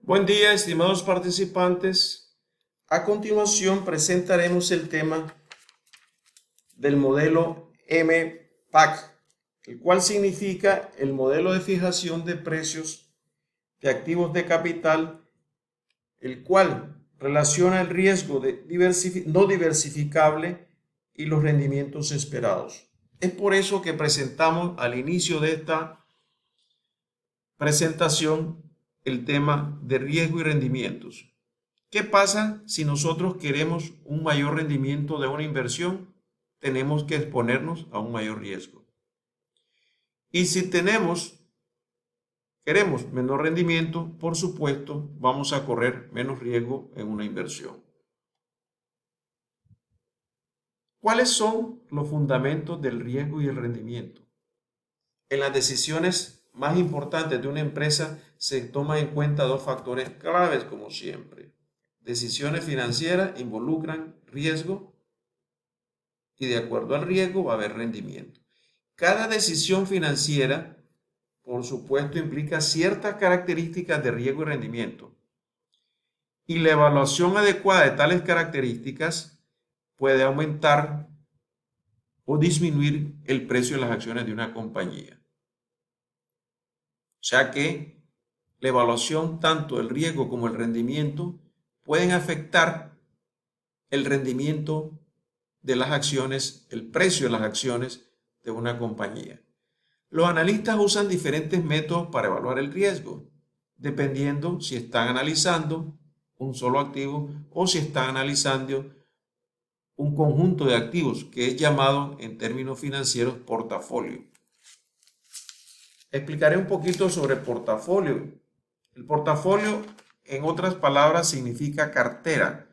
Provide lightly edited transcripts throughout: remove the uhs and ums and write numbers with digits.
Buen día, estimados participantes. A continuación presentaremos el tema del modelo MPAC, el cual significa el modelo de fijación de precios de activos de capital, el cual relaciona el riesgo no diversificable y los rendimientos esperados. Es por eso que presentamos al inicio de esta presentación el tema de riesgo y rendimientos. ¿Qué pasa si nosotros queremos un mayor rendimiento de una inversión? Tenemos que exponernos a un mayor riesgo. Y si queremos menor rendimiento, por supuesto, vamos a correr menos riesgo en una inversión. ¿Cuáles son los fundamentos del riesgo y el rendimiento? En las decisiones más importantes de una empresa se toman en cuenta dos factores claves, como siempre. Decisiones financieras involucran riesgo y de acuerdo al riesgo va a haber rendimiento. Cada decisión financiera, por supuesto, implica ciertas características de riesgo y rendimiento. Y la evaluación adecuada de tales características puede aumentar o disminuir el precio de las acciones de una compañía. O sea que la evaluación, tanto el riesgo como el rendimiento, pueden afectar el rendimiento de las acciones, el precio de las acciones de una compañía. Los analistas usan diferentes métodos para evaluar el riesgo, dependiendo si están analizando un solo activo o si están analizando un conjunto de activos, que es llamado en términos financieros portafolio. Explicaré un poquito sobre portafolio. El portafolio, en otras palabras, significa cartera.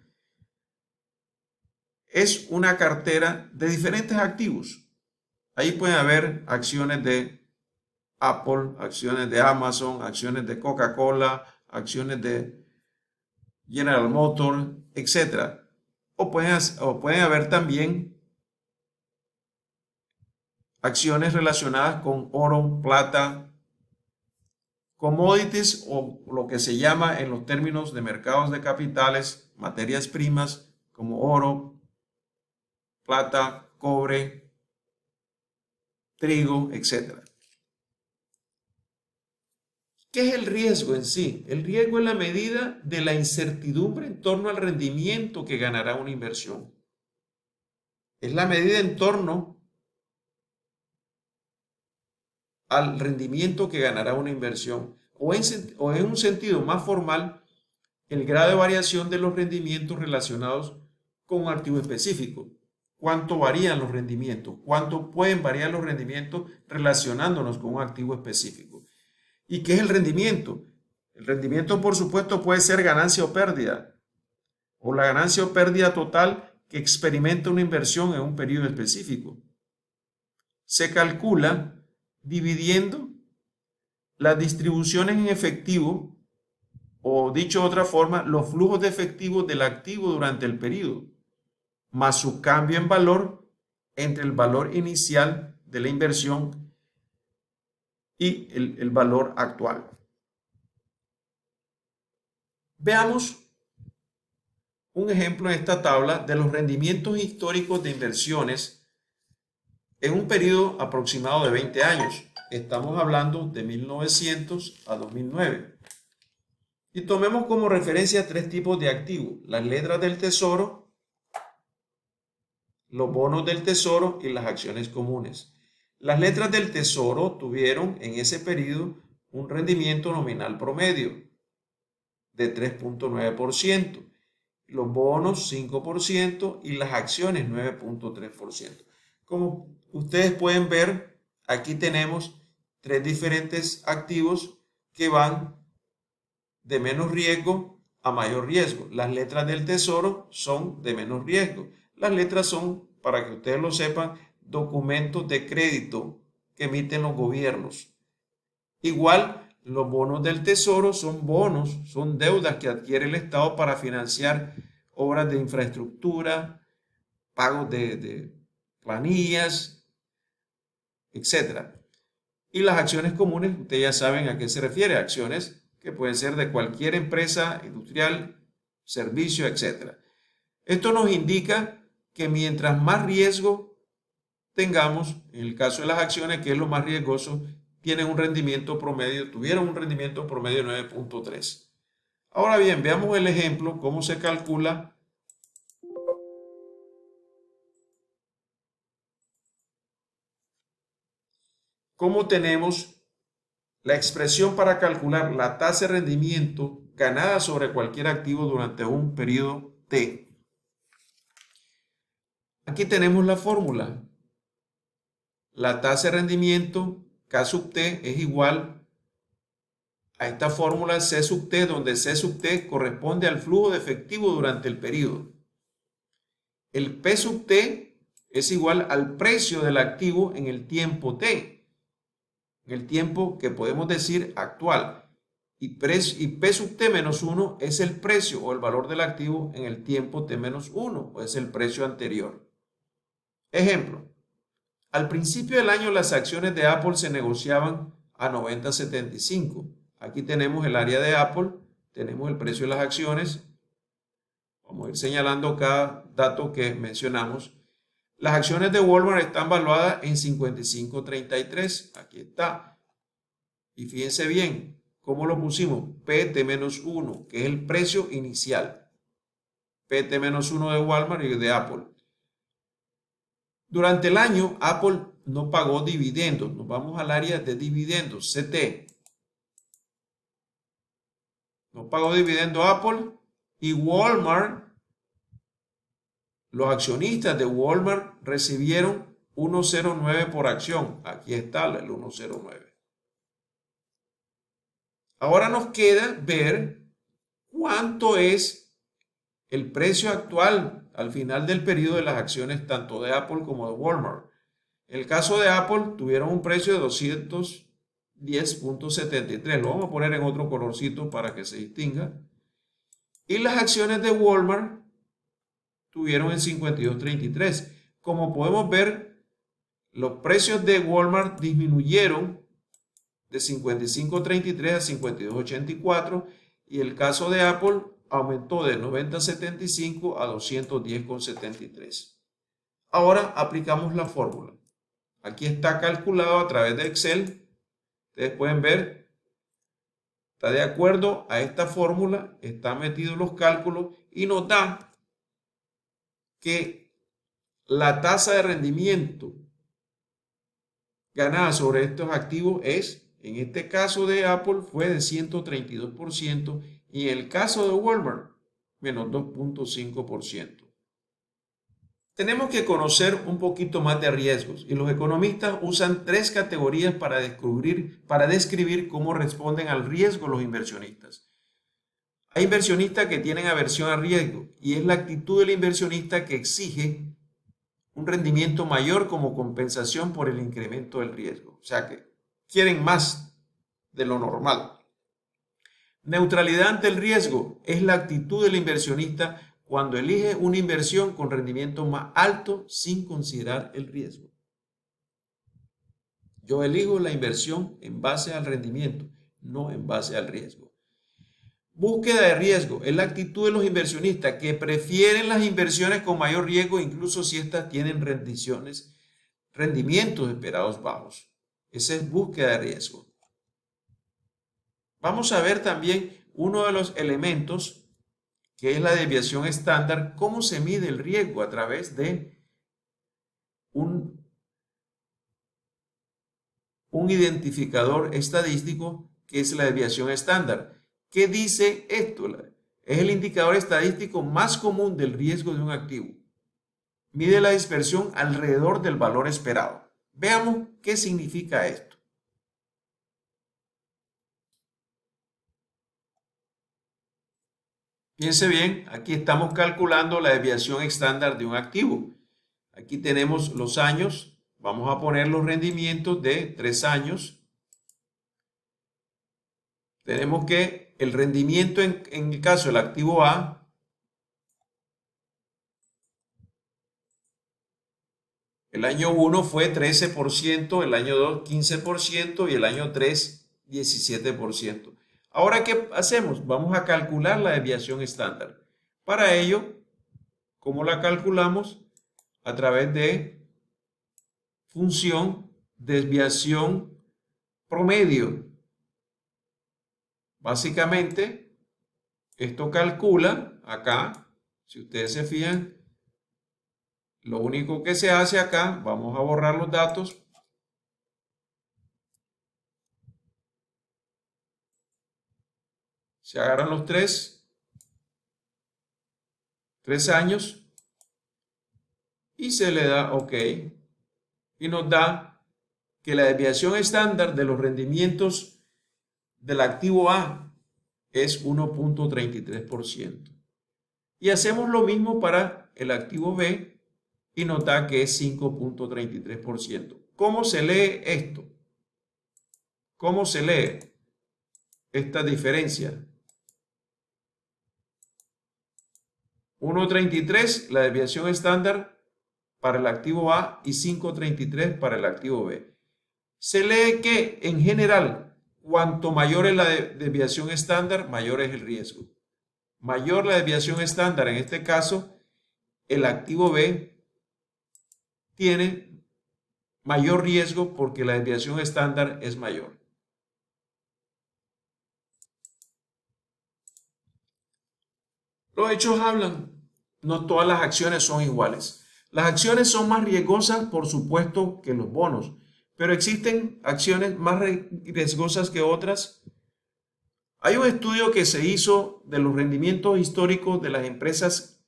Es una cartera de diferentes activos. Ahí pueden haber acciones de Apple, acciones de Amazon, acciones de Coca-Cola, acciones de General Motors, etc. O pueden haber también acciones relacionadas con oro, plata, commodities o lo que se llama en los términos de mercados de capitales, materias primas como oro, plata, cobre, trigo, etc. ¿Qué es el riesgo en sí? El riesgo es la medida de la incertidumbre en torno al rendimiento que ganará una inversión. Es la medida en torno al rendimiento que ganará una inversión. O en un sentido más formal, el grado de variación de los rendimientos relacionados con un activo específico. ¿Cuánto varían los rendimientos? ¿Cuánto pueden variar los rendimientos relacionándonos con un activo específico? ¿Y qué es el rendimiento? El rendimiento, por supuesto, puede ser ganancia o pérdida, o la ganancia o pérdida total que experimenta una inversión en un periodo específico. Se calcula dividiendo las distribuciones en efectivo, o dicho de otra forma, los flujos de efectivo del activo durante el periodo, más su cambio en valor entre el valor inicial de la inversión y el valor actual. Veamos un ejemplo en esta tabla de los rendimientos históricos de inversiones en un periodo aproximado de 20 años. Estamos hablando de 1900 a 2009. Y tomemos como referencia tres tipos de activos: las letras del tesoro, los bonos del tesoro y las acciones comunes. Las letras del tesoro tuvieron en ese periodo un rendimiento nominal promedio de 3.9%, los bonos 5% y las acciones 9.3%. Como ustedes pueden ver, aquí tenemos tres diferentes activos que van de menos riesgo a mayor riesgo. Las letras del tesoro son de menos riesgo. Las letras son, para que ustedes lo sepan, documentos de crédito que emiten los gobiernos. Igual, los bonos del tesoro son bonos, son deudas que adquiere el Estado para financiar obras de infraestructura, pagos de planillas, etc. Y las acciones comunes, ustedes ya saben a qué se refiere, acciones que pueden ser de cualquier empresa industrial, servicio, etc. Esto nos indica que mientras más riesgo tengamos, en el caso de las acciones, que es lo más riesgoso, tuvieron un rendimiento promedio de 9.3. Ahora bien, veamos el ejemplo, cómo se calcula cómo tenemos la expresión para calcular la tasa de rendimiento ganada sobre cualquier activo durante un periodo T. Aquí tenemos la fórmula. La tasa de rendimiento K sub T es igual a esta fórmula C sub T, donde C sub T corresponde al flujo de efectivo durante el periodo. El P sub T es igual al precio del activo en el tiempo T, en el tiempo que podemos decir actual. Y P sub T menos 1 es el precio o el valor del activo en el tiempo T menos 1, o es el precio anterior. Ejemplo. Al principio del año las acciones de Apple se negociaban a 90.75. Aquí tenemos el área de Apple, tenemos el precio de las acciones. Vamos a ir señalando cada dato que mencionamos. Las acciones de Walmart están valuadas en 55.33. Aquí está. Y fíjense bien, ¿cómo lo pusimos? PT-1, que es el precio inicial. PT-1 de Walmart y de Apple. Durante el año, Apple no pagó dividendos. Nos vamos al área de dividendos, CT. No pagó dividendo Apple y Walmart. Los accionistas de Walmart recibieron 1.09 por acción. Aquí está el 1.09. Ahora nos queda ver cuánto es el precio actual al final del periodo de las acciones tanto de Apple como de Walmart. En el caso de Apple tuvieron un precio de 210.73. Lo vamos a poner en otro colorcito para que se distinga. Y las acciones de Walmart tuvieron en 52.33. Como podemos ver, los precios de Walmart disminuyeron de 55.33 a 52.84 y el caso de Apple aumentó de 90.75 a 210.73. Ahora aplicamos la fórmula. Aquí está calculado a través de Excel. Ustedes pueden ver, está de acuerdo a esta fórmula, están metidos los cálculos y nos da que la tasa de rendimiento ganada sobre estos activos es, en este caso de Apple, fue de 132% y en el caso de Walmart, menos 2.5%. Tenemos que conocer un poquito más de riesgos y los economistas usan 3 categorías para describir cómo responden al riesgo los inversionistas. Hay inversionistas que tienen aversión al riesgo y es la actitud del inversionista que exige un rendimiento mayor como compensación por el incremento del riesgo. O sea que quieren más de lo normal. Neutralidad ante el riesgo es la actitud del inversionista cuando elige una inversión con rendimiento más alto sin considerar el riesgo. Yo elijo la inversión en base al rendimiento, no en base al riesgo. Búsqueda de riesgo es la actitud de los inversionistas que prefieren las inversiones con mayor riesgo incluso si estas tienen rendimientos esperados bajos. Esa es búsqueda de riesgo. Vamos a ver también uno de los elementos que es la desviación estándar, cómo se mide el riesgo a través de un identificador estadístico que es la desviación estándar. ¿Qué dice esto? Es el indicador estadístico más común del riesgo de un activo. Mide la dispersión alrededor del valor esperado. Veamos qué significa esto. Fíjense bien, aquí estamos calculando la desviación estándar de un activo. Aquí tenemos los años, vamos a poner los rendimientos de 3 años. Tenemos que el rendimiento en el caso del activo A el año 1 fue 13%, el año 2 15% y el año 3 17%. Ahora, ¿qué hacemos? Vamos a calcular la desviación estándar. Para ello, ¿cómo la calculamos? A través de función desviación promedio. Básicamente, esto calcula acá, si ustedes se fijan, lo único que se hace acá, vamos a borrar los datos. Se agarran los tres años y se le da OK. Y nos da que la desviación estándar de los rendimientos del activo A es 1.33%. Y hacemos lo mismo para el activo B y nos da que es 5.33%. ¿Cómo se lee esto? ¿Cómo se lee esta diferencia? 1.33 la desviación estándar para el activo A y 5.33 para el activo B. Se lee que en general, cuanto mayor es la desviación estándar, mayor es el riesgo. Mayor la desviación estándar, en este caso, el activo B tiene mayor riesgo porque la desviación estándar es mayor. Los hechos hablan. No todas las acciones son iguales. Las acciones son más riesgosas, por supuesto, que los bonos, pero existen acciones más riesgosas que otras. Hay un estudio que se hizo de los rendimientos históricos de las empresas,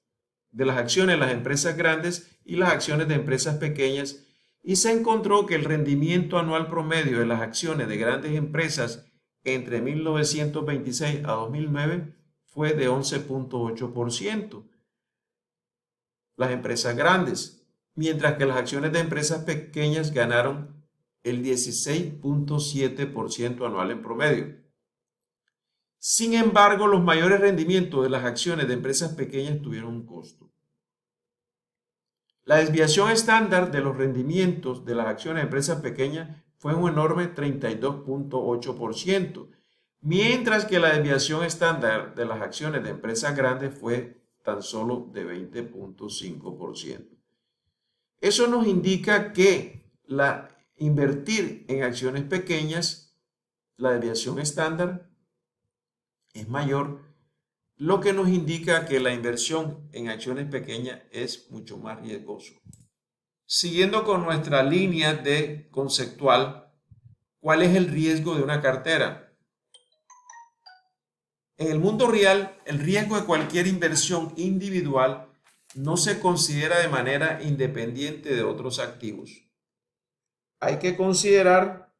de las acciones de las empresas grandes y las acciones de empresas pequeñas, y se encontró que el rendimiento anual promedio de las acciones de grandes empresas entre 1926 a 2009 fue de 11.8%. Las empresas grandes, mientras que las acciones de empresas pequeñas ganaron el 16.7% anual en promedio. Sin embargo, los mayores rendimientos de las acciones de empresas pequeñas tuvieron un costo. La desviación estándar de los rendimientos de las acciones de empresas pequeñas fue un enorme 32.8%, mientras que la desviación estándar de las acciones de empresas grandes fue tan solo de 20.5%. Eso nos indica que invertir en acciones pequeñas, la desviación estándar es mayor, lo que nos indica que la inversión en acciones pequeñas es mucho más riesgoso. Siguiendo con nuestra línea de conceptual, ¿cuál es el riesgo de una cartera? En el mundo real, el riesgo de cualquier inversión individual no se considera de manera independiente de otros activos. Hay que considerar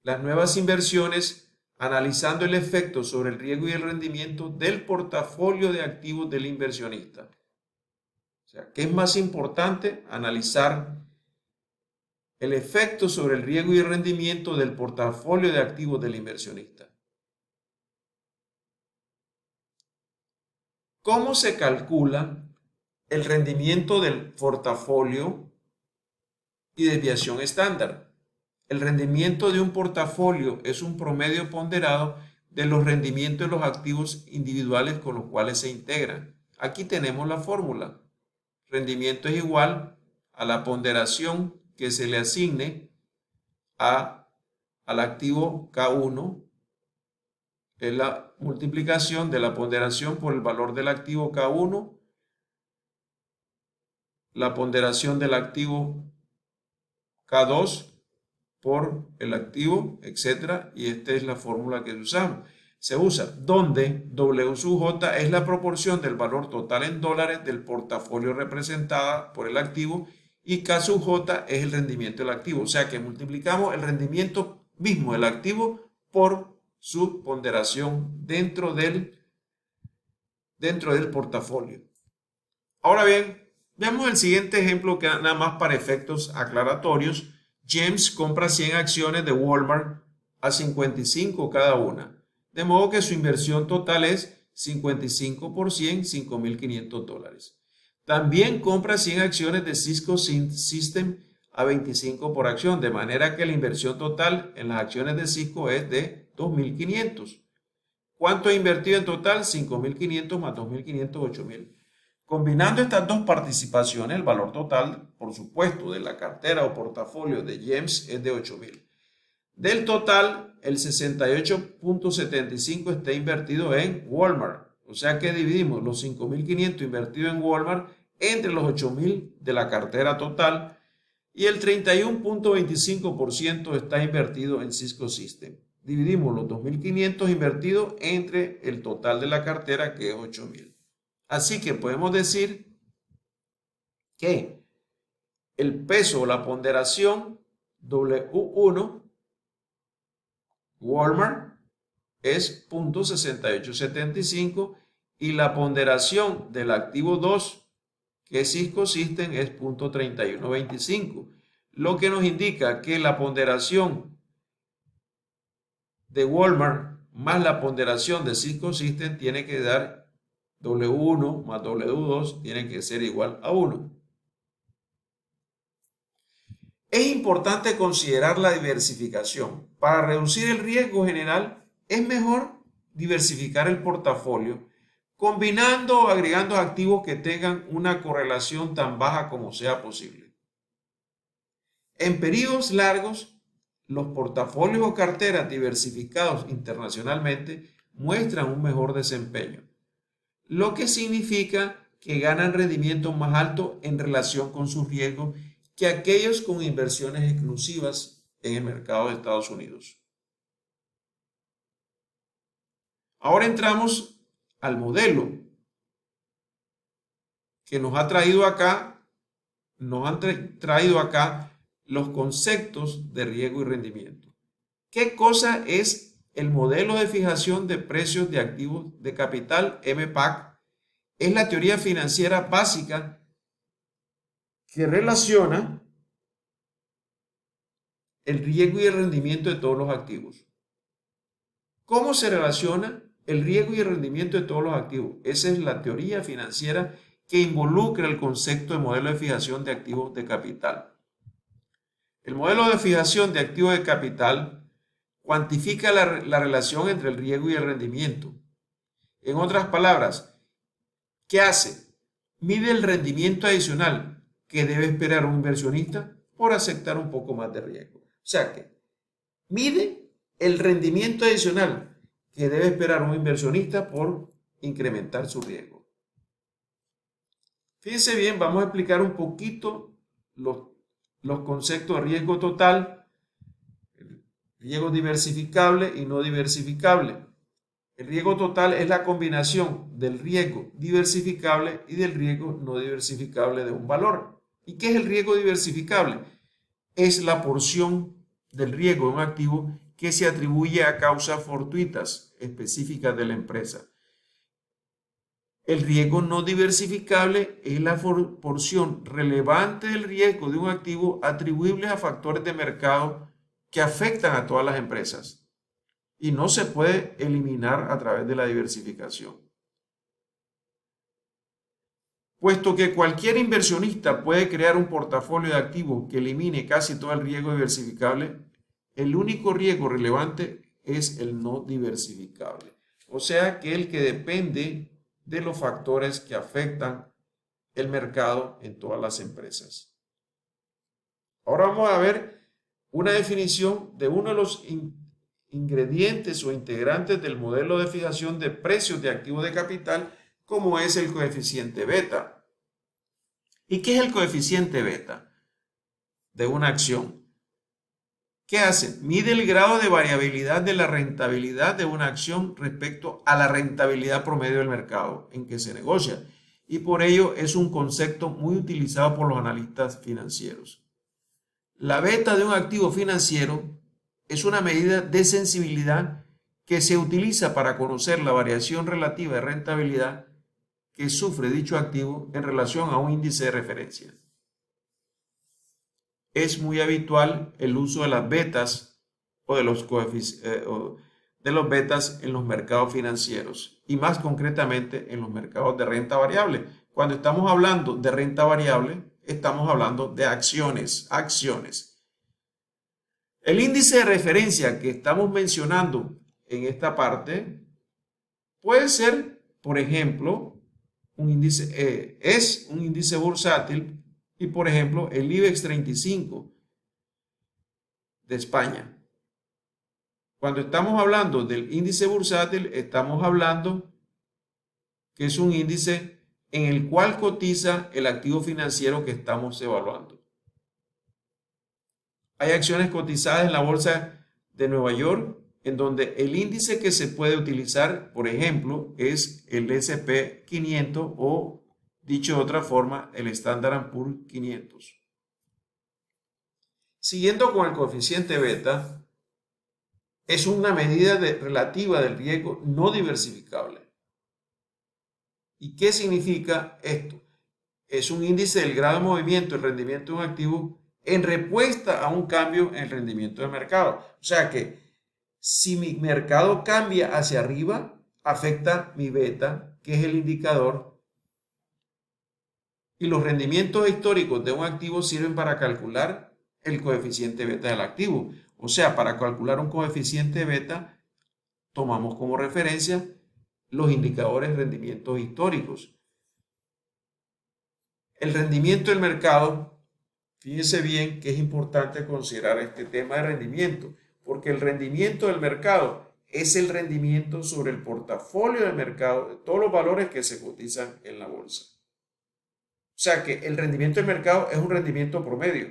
las nuevas inversiones analizando el efecto sobre el riesgo y el rendimiento del portafolio de activos del inversionista. O sea, ¿qué es más importante? Analizar el efecto sobre el riesgo y el rendimiento del portafolio de activos del inversionista. ¿Cómo se calcula el rendimiento del portafolio y desviación estándar? El rendimiento de un portafolio es un promedio ponderado de los rendimientos de los activos individuales con los cuales se integran. Aquí tenemos la fórmula. Rendimiento es igual a la ponderación que se le asigne al activo K1, es la multiplicación de la ponderación por el valor del activo K1, la ponderación del activo K2 por el activo, etc. Y esta es la fórmula que se usa, donde W sub J es la proporción del valor total en dólares del portafolio representada por el activo y K sub J es el rendimiento del activo. O sea que multiplicamos el rendimiento mismo del activo por su ponderación dentro del portafolio. Ahora bien, veamos el siguiente ejemplo que nada más para efectos aclaratorios. James compra 100 acciones de Walmart a 55 cada una, de modo que su inversión total es 55 por 100, $5,500. También compra 100 acciones de Cisco System a 25 por acción, de manera que la inversión total en las acciones de Cisco es de 2.500. ¿Cuánto he invertido en total? 5.500 más 2.500, 8.000. Combinando estas dos participaciones, el valor total, por supuesto, de la cartera o portafolio de GEMS es de 8.000. Del total, el 68.75 está invertido en Walmart. O sea que dividimos los 5.500 invertidos en Walmart entre los 8.000 de la cartera total y el 31.25% está invertido en Cisco System. Dividimos los 2.500 invertidos entre el total de la cartera, que es 8.000. Así que podemos decir que el peso o la ponderación W1 Walmart es 0.6875 y la ponderación del activo 2, que es Cisco System, es 0.3125, lo que nos indica que la ponderación de Walmart más la ponderación de Cisco System tiene que dar W1 más W2 tiene que ser igual a 1. Es importante considerar la diversificación. Para reducir el riesgo general, es mejor diversificar el portafolio, combinando o agregando activos que tengan una correlación tan baja como sea posible. En periodos largos, los portafolios o carteras diversificados internacionalmente muestran un mejor desempeño, lo que significa que ganan rendimientos más altos en relación con sus riesgos que aquellos con inversiones exclusivas en el mercado de Estados Unidos. Ahora entramos al modelo que nos han traído acá los conceptos de riesgo y rendimiento. ¿Qué cosa es el modelo de fijación de precios de activos de capital, MPAC? Es la teoría financiera básica que relaciona el riesgo y el rendimiento de todos los activos. ¿Cómo se relaciona el riesgo y el rendimiento de todos los activos? Esa es la teoría financiera que involucra el concepto de modelo de fijación de activos de capital. El modelo de fijación de activos de capital cuantifica la relación entre el riesgo y el rendimiento. En otras palabras, ¿qué hace? Mide el rendimiento adicional que debe esperar un inversionista por aceptar un poco más de riesgo. O sea que mide el rendimiento adicional que debe esperar un inversionista por incrementar su riesgo. Fíjense bien, vamos a explicar un poquito los conceptos de riesgo total, riesgo diversificable y no diversificable. El riesgo total es la combinación del riesgo diversificable y del riesgo no diversificable de un valor. ¿Y qué es el riesgo diversificable? Es la porción del riesgo de un activo que se atribuye a causas fortuitas específicas de la empresa. El riesgo no diversificable es la porción relevante del riesgo de un activo atribuible a factores de mercado que afectan a todas las empresas y no se puede eliminar a través de la diversificación. Puesto que cualquier inversionista puede crear un portafolio de activos que elimine casi todo el riesgo diversificable, el único riesgo relevante es el no diversificable. O sea que el que depende de los factores que afectan el mercado en todas las empresas. Ahora vamos a ver una definición de uno de los ingredientes o integrantes del modelo de fijación de precios de activos de capital, como es el coeficiente beta. ¿Y qué es el coeficiente beta de una acción? ¿Qué hace? Mide el grado de variabilidad de la rentabilidad de una acción respecto a la rentabilidad promedio del mercado en que se negocia, y por ello es un concepto muy utilizado por los analistas financieros. La beta de un activo financiero es una medida de sensibilidad que se utiliza para conocer la variación relativa de rentabilidad que sufre dicho activo en relación a un índice de referencia. Es muy habitual el uso de las betas o de los betas en los mercados financieros y más concretamente en los mercados de renta variable. Cuando estamos hablando de renta variable, estamos hablando de acciones. El índice de referencia que estamos mencionando en esta parte puede ser, por ejemplo, un índice, es un índice bursátil y, por ejemplo, el IBEX 35 de España. Cuando estamos hablando del índice bursátil, estamos hablando que es un índice en el cual cotiza el activo financiero que estamos evaluando. Hay acciones cotizadas en la bolsa de Nueva York, en donde el índice que se puede utilizar, por ejemplo, es el S&P 500 o, dicho de otra forma, el Standard & Poor's 500. Siguiendo con el coeficiente beta, es una medida relativa del riesgo no diversificable. ¿Y qué significa esto? Es un índice del grado de movimiento del rendimiento de un activo en respuesta a un cambio en el rendimiento del mercado. O sea que si mi mercado cambia hacia arriba, afecta mi beta, que es el indicador, y los rendimientos históricos de un activo sirven para calcular el coeficiente beta del activo. O sea, para calcular un coeficiente beta, tomamos como referencia los indicadores de rendimientos históricos. El rendimiento del mercado, fíjense bien que es importante considerar este tema de rendimiento, porque el rendimiento del mercado es el rendimiento sobre el portafolio del mercado de todos los valores que se cotizan en la bolsa. O sea que el rendimiento del mercado es un rendimiento promedio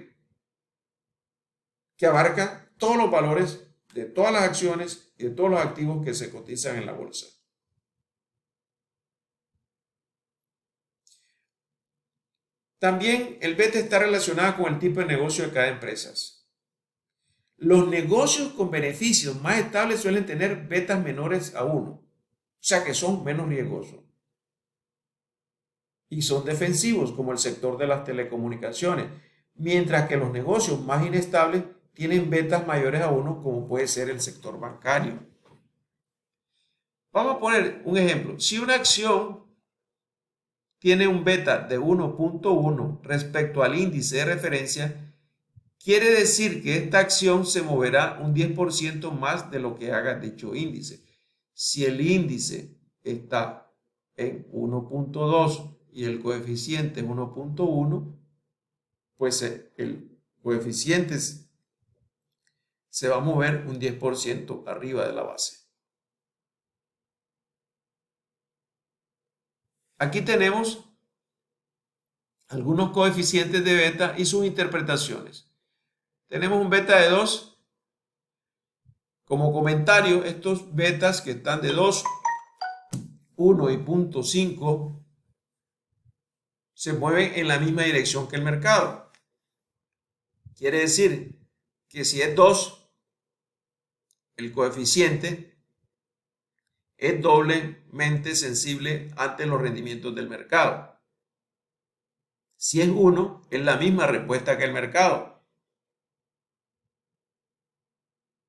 que abarca todos los valores de todas las acciones y de todos los activos que se cotizan en la bolsa. También el beta está relacionado con el tipo de negocio de cada empresa. Los negocios con beneficios más estables suelen tener betas menores a 1, o sea que son menos riesgosos. Y son defensivos, como el sector de las telecomunicaciones, mientras que los negocios más inestables tienen betas mayores a 1, como puede ser el sector bancario. Vamos a poner un ejemplo. Si una acción tiene un beta de 1.1 respecto al índice de referencia, quiere decir que esta acción se moverá un 10% más de lo que haga dicho índice. Si el índice está en 1.2 y el coeficiente es 1.1, pues el coeficiente se va a mover un 10% arriba de la base. Aquí tenemos algunos coeficientes de beta y sus interpretaciones. Tenemos un beta de 2. Como comentario, estos betas que están de 2, 1 y 0.5 se mueven en la misma dirección que el mercado. Quiere decir que si es 2, el coeficiente es doblemente sensible ante los rendimientos del mercado. Si es 1, es la misma respuesta que el mercado.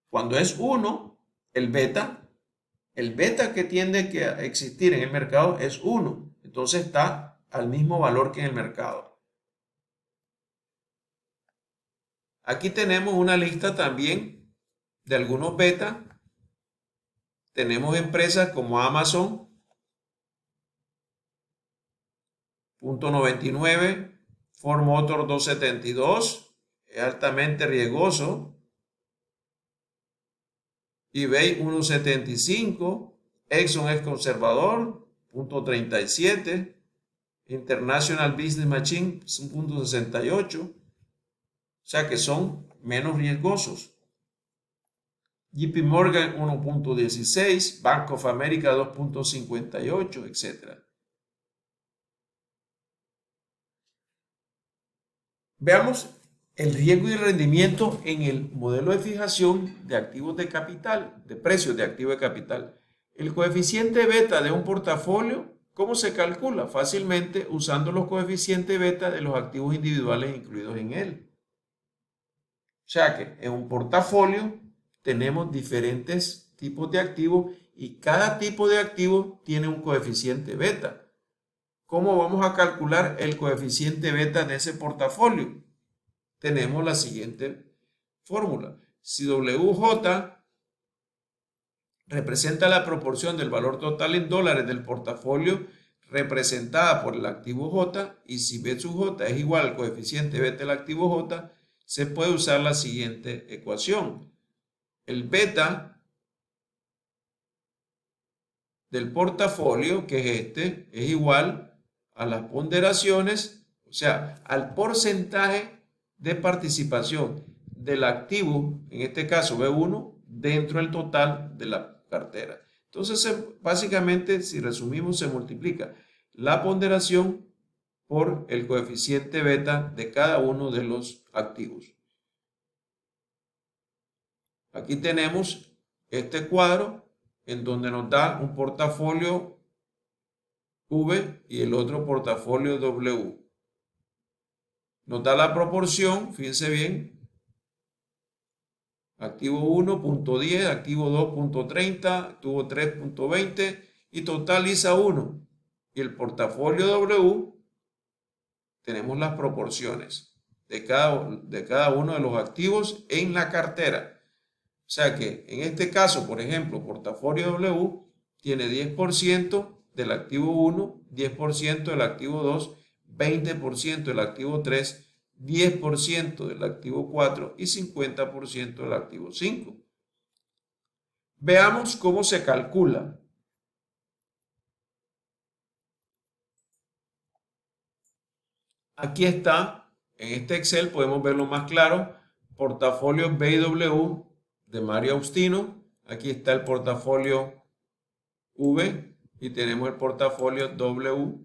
Cuando es 1, el beta que tiende a existir en el mercado es 1. Entonces está al mismo valor que en el mercado. Aquí tenemos una lista también de algunos beta. Tenemos empresas como Amazon, 0.99, Ford Motor 2.72, es altamente riesgoso. eBay 1.75, Exxon es conservador, 0.37, International Business Machine 1.68, o sea que son menos riesgosos. JP Morgan 1.16, Bank of America 2.58, etc. Veamos el riesgo y el rendimiento en el modelo de fijación de activos de capital, de precios de activos de capital. El coeficiente beta de un portafolio, ¿cómo se calcula? Fácilmente usando los coeficientes beta de los activos individuales incluidos en él. O sea que en un portafolio tenemos diferentes tipos de activos y cada tipo de activo tiene un coeficiente beta. ¿Cómo vamos a calcular el coeficiente beta de ese portafolio? Tenemos la siguiente fórmula. Si WJ representa la proporción del valor total en dólares del portafolio representada por el activo J, y si B sub J es igual al coeficiente beta del activo J, se puede usar la siguiente ecuación. El beta del portafolio, que es este, es igual a las ponderaciones, o sea, al porcentaje de participación del activo, en este caso B1, dentro del total de la cartera. Entonces, básicamente, si resumimos, se multiplica la ponderación por el coeficiente beta de cada uno de los activos. Aquí tenemos este cuadro en donde nos da un portafolio V y el otro portafolio W. Nos da la proporción, fíjense bien, activo 1.10, activo 2.30, activo 3.20 y totaliza 1. Y el portafolio W, tenemos las proporciones de cada uno de los activos en la cartera. O sea que en este caso, por ejemplo, portafolio W tiene 10% del activo 1, 10% del activo 2, 20% del activo 3, 10% del activo 4 y 50% del activo 5. Veamos cómo se calcula. Aquí está, en este Excel podemos verlo más claro, portafolio BW de Mario Austino. Aquí está el portafolio V y tenemos el portafolio W.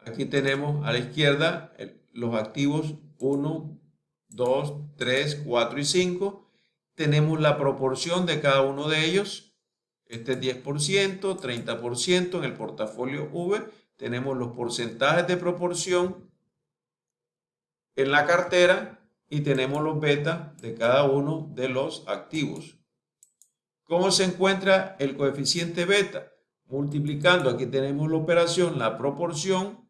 Aquí tenemos a la izquierda los activos 1, 2, 3, 4 y 5. Tenemos la proporción de cada uno de ellos. Este es 10%, 30% en el portafolio V. Tenemos los porcentajes de proporción en la cartera y tenemos los betas de cada uno de los activos. ¿Cómo se encuentra el coeficiente beta? Multiplicando, aquí tenemos la operación, la proporción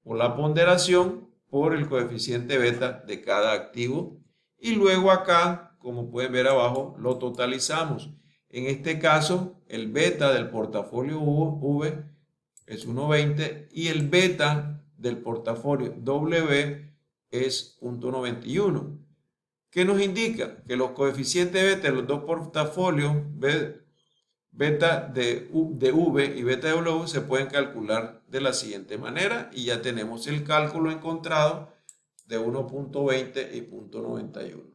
o la ponderación por el coeficiente beta de cada activo. Y luego acá, como pueden ver abajo, lo totalizamos. En este caso, el beta del portafolio V es 1.20 y el beta del portafolio W es 0.91. ¿Qué nos indica? Que los coeficientes beta de los dos portafolios, beta de V y beta de W, se pueden calcular de la siguiente manera y ya tenemos el cálculo encontrado de 1.20 y 0.91.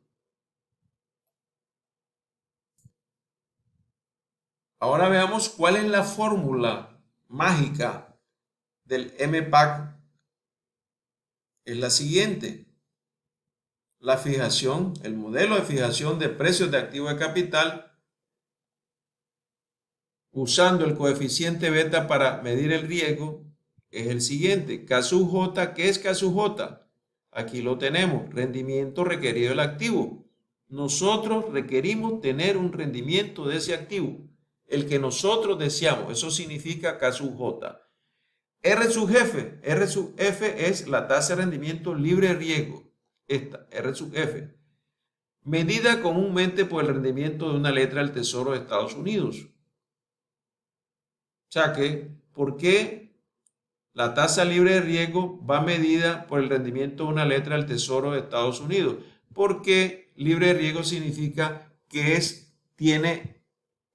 Ahora veamos cuál es la fórmula mágica del MPAC. Es la siguiente. La fijación, el modelo de fijación de precios de activo de capital usando el coeficiente beta para medir el riesgo es el siguiente. K sub J, ¿qué es K sub J? Aquí lo tenemos, rendimiento requerido del activo. Nosotros requerimos tener un rendimiento de ese activo, el que nosotros deseamos, eso significa K sub J. R sub F es la tasa de rendimiento libre de riesgo, esta, R sub F, medida comúnmente por el rendimiento de una letra del Tesoro de Estados Unidos. O sea que, ¿por qué la tasa libre de riesgo va medida por el rendimiento de una letra del Tesoro de Estados Unidos? Porque libre de riesgo significa que tiene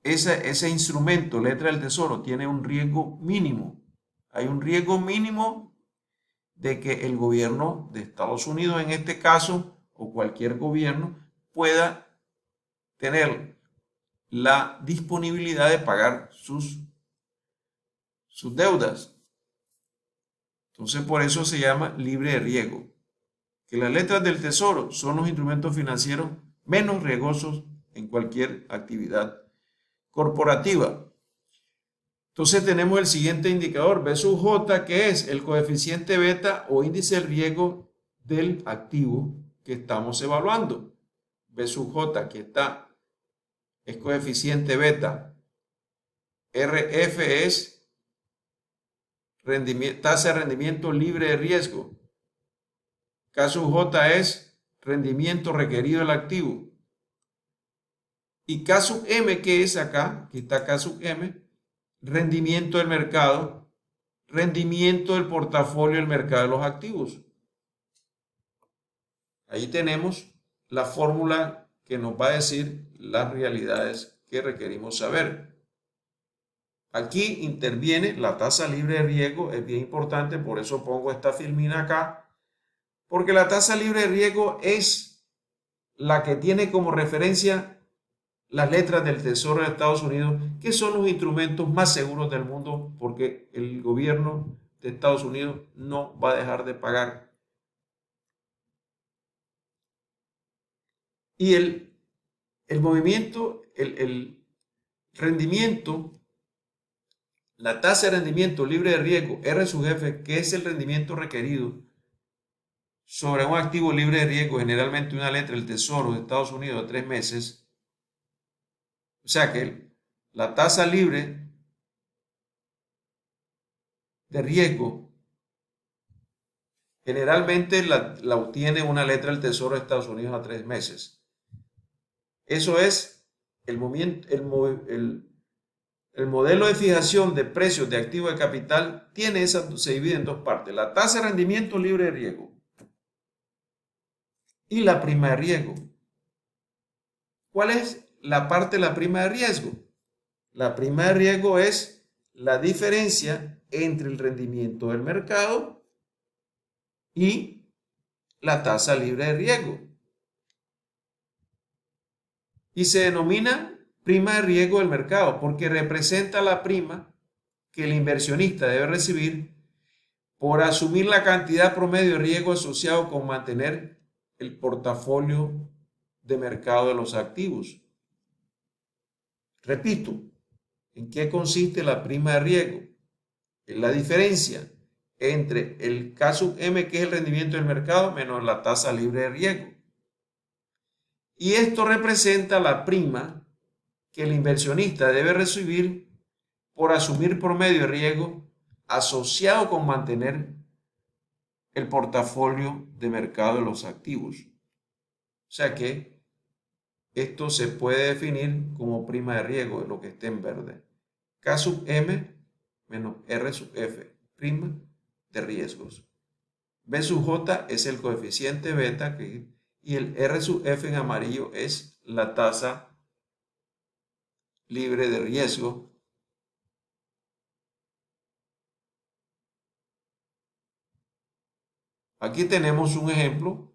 ese instrumento, letra del Tesoro, tiene un riesgo mínimo. Hay un riesgo mínimo de que el gobierno de Estados Unidos, en este caso, o cualquier gobierno, pueda tener la disponibilidad de pagar sus deudas. Entonces, por eso se llama libre de riesgo. Que las letras del Tesoro son los instrumentos financieros menos riesgosos en cualquier actividad corporativa. Entonces tenemos el siguiente indicador, B sub J, que es el coeficiente beta o índice de riesgo del activo que estamos evaluando. B sub J, aquí está, es coeficiente beta. RF es tasa de rendimiento libre de riesgo. K sub J es rendimiento requerido del activo. Y K sub M, ¿qué es acá? Aquí está K sub M, rendimiento del mercado, rendimiento del portafolio del mercado de los activos. Ahí tenemos la fórmula que nos va a decir las realidades que requerimos saber. Aquí interviene la tasa libre de riesgo, es bien importante, por eso pongo esta filmina acá, porque la tasa libre de riesgo es la que tiene como referencia las letras del Tesoro de Estados Unidos, que son los instrumentos más seguros del mundo, porque el gobierno de Estados Unidos no va a dejar de pagar. Y el movimiento, el rendimiento, la tasa de rendimiento libre de riesgo, R sub F, que es el rendimiento requerido sobre un activo libre de riesgo, generalmente una letra del Tesoro de Estados Unidos de 3 meses, o sea que la tasa libre de riesgo generalmente la obtiene una letra del Tesoro de Estados Unidos a 3 meses. Eso es el modelo de fijación de precios de activo de capital se divide en dos partes: la tasa de rendimiento libre de riesgo y la prima de riesgo. ¿Cuál es la parte de la prima de riesgo? La prima de riesgo es la diferencia entre el rendimiento del mercado y la tasa libre de riesgo. Y se denomina prima de riesgo del mercado porque representa la prima que el inversionista debe recibir por asumir la cantidad promedio de riesgo asociado con mantener el portafolio de mercado de los activos. Repito, ¿en qué consiste la prima de riesgo? Es la diferencia entre el K sub M, que es el rendimiento del mercado, menos la tasa libre de riesgo. Y esto representa la prima que el inversionista debe recibir por asumir promedio de riesgo asociado con mantener el portafolio de mercado de los activos. O sea que esto se puede definir como prima de riesgo de lo que esté en verde. K sub M menos R sub F, prima de riesgos. B sub J es el coeficiente beta y el R sub F en amarillo es la tasa libre de riesgo. Aquí tenemos un ejemplo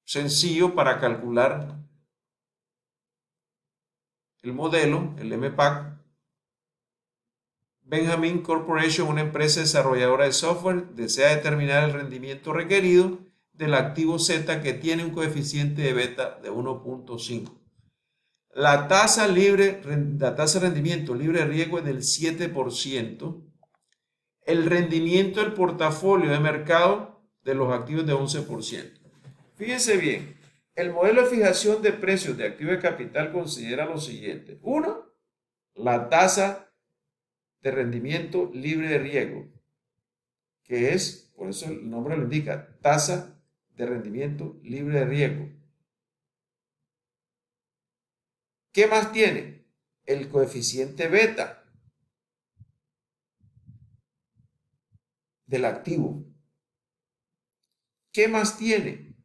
sencillo para calcular el modelo, el MPAC. Benjamin Corporation, una empresa desarrolladora de software, desea determinar el rendimiento requerido del activo Z que tiene un coeficiente de beta de 1.5. La tasa de rendimiento libre de riesgo es del 7%. El rendimiento del portafolio de mercado de los activos de 11%. Fíjense bien, el modelo de fijación de precios de activos de capital considera lo siguiente. Uno, la tasa de rendimiento libre de riesgo, que es, por eso el nombre lo indica, tasa de rendimiento libre de riesgo. ¿Qué más tiene? El coeficiente beta del activo. ¿Qué más tiene?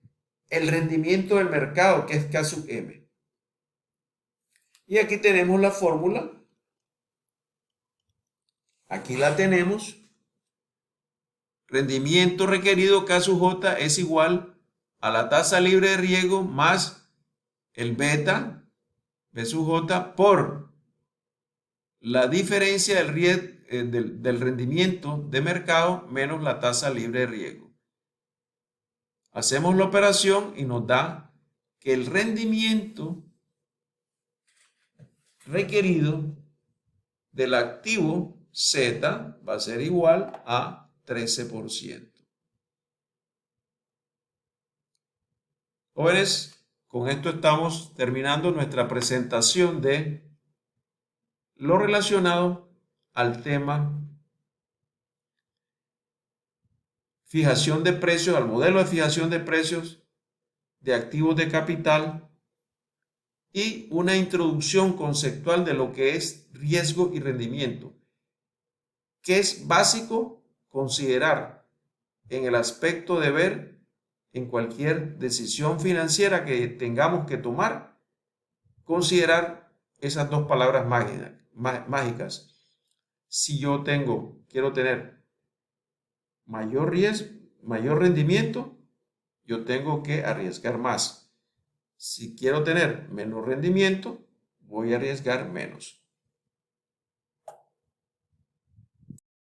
El rendimiento del mercado, que es K sub M. Y aquí tenemos la fórmula. Aquí la tenemos. Rendimiento requerido K sub J es igual a la tasa libre de riesgo más el beta B sub J por la diferencia del rendimiento de mercado menos la tasa libre de riesgo. Hacemos la operación y nos da que el rendimiento requerido del activo Z va a ser igual a 13%. Jóvenes, con esto estamos terminando nuestra presentación de lo relacionado al tema fijación de precios, al modelo de fijación de precios de activos de capital y una introducción conceptual de lo que es riesgo y rendimiento, que es básico considerar en el aspecto de ver en cualquier decisión financiera que tengamos que tomar, considerar esas dos palabras mágicas. Si yo quiero tener mayor riesgo, mayor rendimiento, yo tengo que arriesgar más. Si quiero tener menos rendimiento, voy a arriesgar menos.